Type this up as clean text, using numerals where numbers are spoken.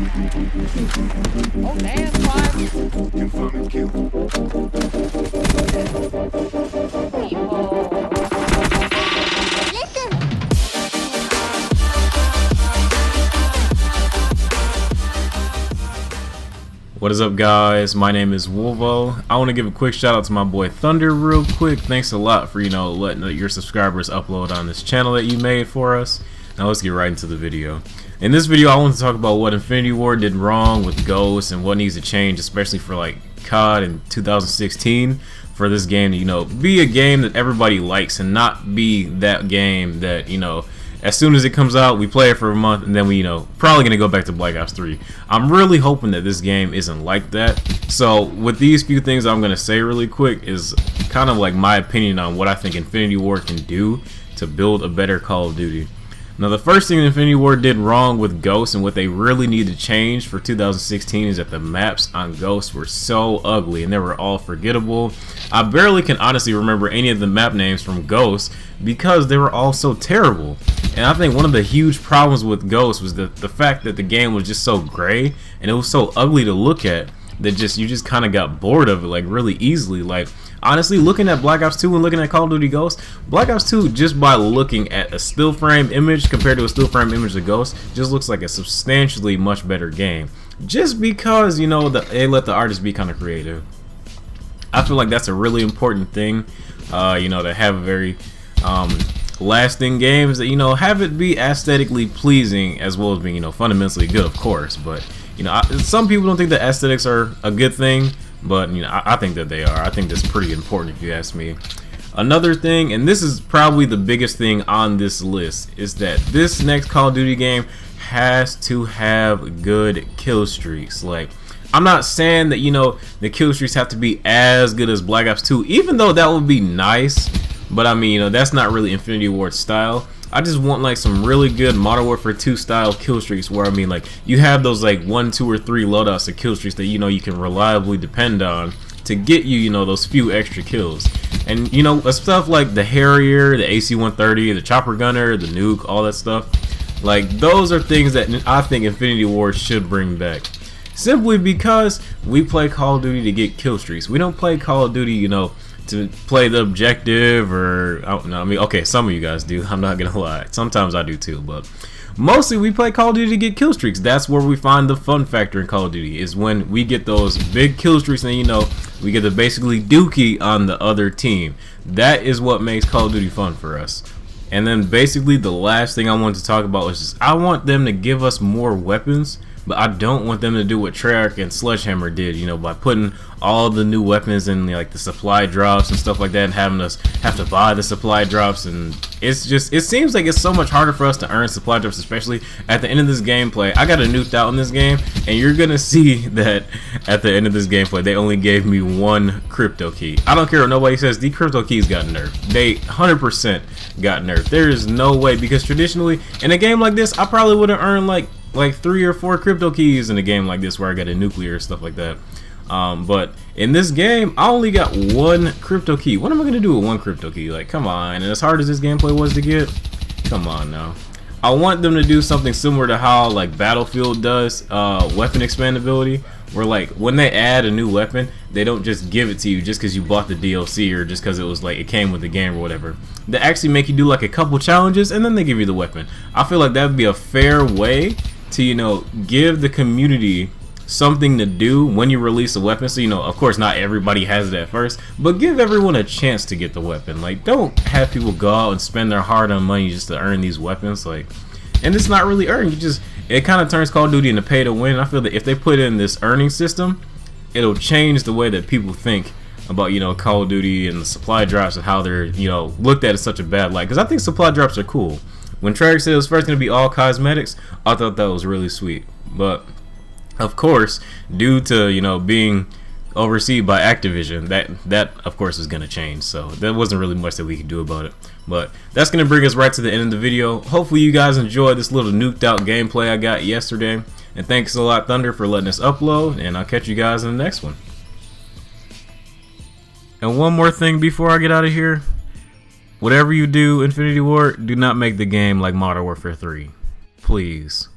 Oh damn, 5. Confirm and kill. What is up, guys? My name is Wolvo. I want to give a quick shout out to my boy Thunder real quick. Thanks a lot for, letting your subscribers upload on this channel that you made for us. Now let's get right into the video. In this video, I want to talk about what Infinity Ward did wrong with Ghost and what needs to change, especially for like COD in 2016, for this game to, be a game that everybody likes and not be that game that, as soon as it comes out, we play it for a month and then we, probably gonna go back to Black Ops 3. I'm really hoping that this game isn't like that. So with these few things I'm gonna say really quick is kind of like my opinion on what I think Infinity Ward can do to build a better Call of Duty. Now, the first thing Infinity Ward did wrong with Ghost and what they really need to change for 2016 is that the maps on Ghost were so ugly and they were all forgettable. I barely can honestly remember any of the map names from Ghost because they were all so terrible. And I think one of the huge problems with Ghost was the fact that the game was just so gray and it was so ugly to look at that you just kind of got bored of it like really easily. Like, honestly, looking at Black Ops 2 and looking at Call of Duty Ghost, Black Ops 2, just by looking at a still frame image compared to a still frame image of Ghost, just looks like a substantially much better game. Just because, they let the artists be kind of creative. I feel like that's a really important thing, to have a very lasting games that, have it be aesthetically pleasing as well as being, fundamentally good, of course. But, some people don't think that aesthetics are a good thing. But I think that they are. I think that's pretty important if you ask me. Another thing, and this is probably the biggest thing on this list, is that this next Call of Duty game has to have good kill streaks. Like, I'm not saying that the kill streaks have to be as good as Black Ops 2, even though that would be nice. But I mean, that's not really Infinity Ward's style. I just want like some really good Modern Warfare 2 style kill streaks where, I mean, like, you have those like 1, 2, or 3 loadouts of kill streaks that you can reliably depend on to get you those few extra kills. And stuff like the Harrier, the AC-130, the Chopper Gunner, the Nuke, all that stuff, like, those are things that I think Infinity Ward should bring back. Simply because we play Call of Duty to get kill streaks. We don't play Call of Duty, to play the objective, or I don't know. I mean, okay, some of you guys do. I'm not gonna lie. Sometimes I do too, but mostly we play Call of Duty to get kill streaks. That's where we find the fun factor in Call of Duty, is when we get those big kill streaks and we get to basically dookie on the other team. That is what makes Call of Duty fun for us. And then basically the last thing I wanted to talk about was just I want them to give us more weapons. But I don't want them to do what Treyarch and Sledgehammer did, by putting all the new weapons in like the supply drops and stuff like that, and having us have to buy the supply drops. And it seems like it's so much harder for us to earn supply drops, especially at the end of this gameplay. I got a nuked out in this game, and you're gonna see that at the end of this gameplay they only gave me 1 crypto key. I don't care what nobody says, the crypto keys got nerfed. They 100% got nerfed. There is no way, because traditionally in a game like this I probably would have earned like 3 or 4 crypto keys in a game like this where I got a nuclear or stuff like that. But in this game I only got 1 crypto key. What am I gonna do with 1 crypto key? Like, come on. And as hard as this gameplay was to get, come on now. I want them to do something similar to how like Battlefield does weapon expandability, where like when they add a new weapon, they don't just give it to you just because you bought the DLC or just because it was like it came with the game or whatever. They actually make you do like a couple challenges and then they give you the weapon. I feel like that would be a fair way to give the community something to do when you release a weapon. So of course not everybody has it at first, but give everyone a chance to get the weapon. Like, don't have people go out and spend their hard-earned money just to earn these weapons. Like, and it's not really earned. It kind of turns Call of Duty into pay to win. I feel that if they put in this earning system, it'll change the way that people think about Call of Duty and the supply drops and how they're looked at as such a bad light. Because I think supply drops are cool. When Treyarch said it was first going to be all cosmetics, I thought that was really sweet. But of course, due to being overseen by Activision, that of course is going to change. So there wasn't really much that we could do about it. But that's going to bring us right to the end of the video. Hopefully you guys enjoyed this little nuked out gameplay I got yesterday. And thanks a lot, Thunder, for letting us upload. And I'll catch you guys in the next one. And one more thing before I get out of here. Whatever you do, Infinity Ward, do not make the game like Modern Warfare 3. Please.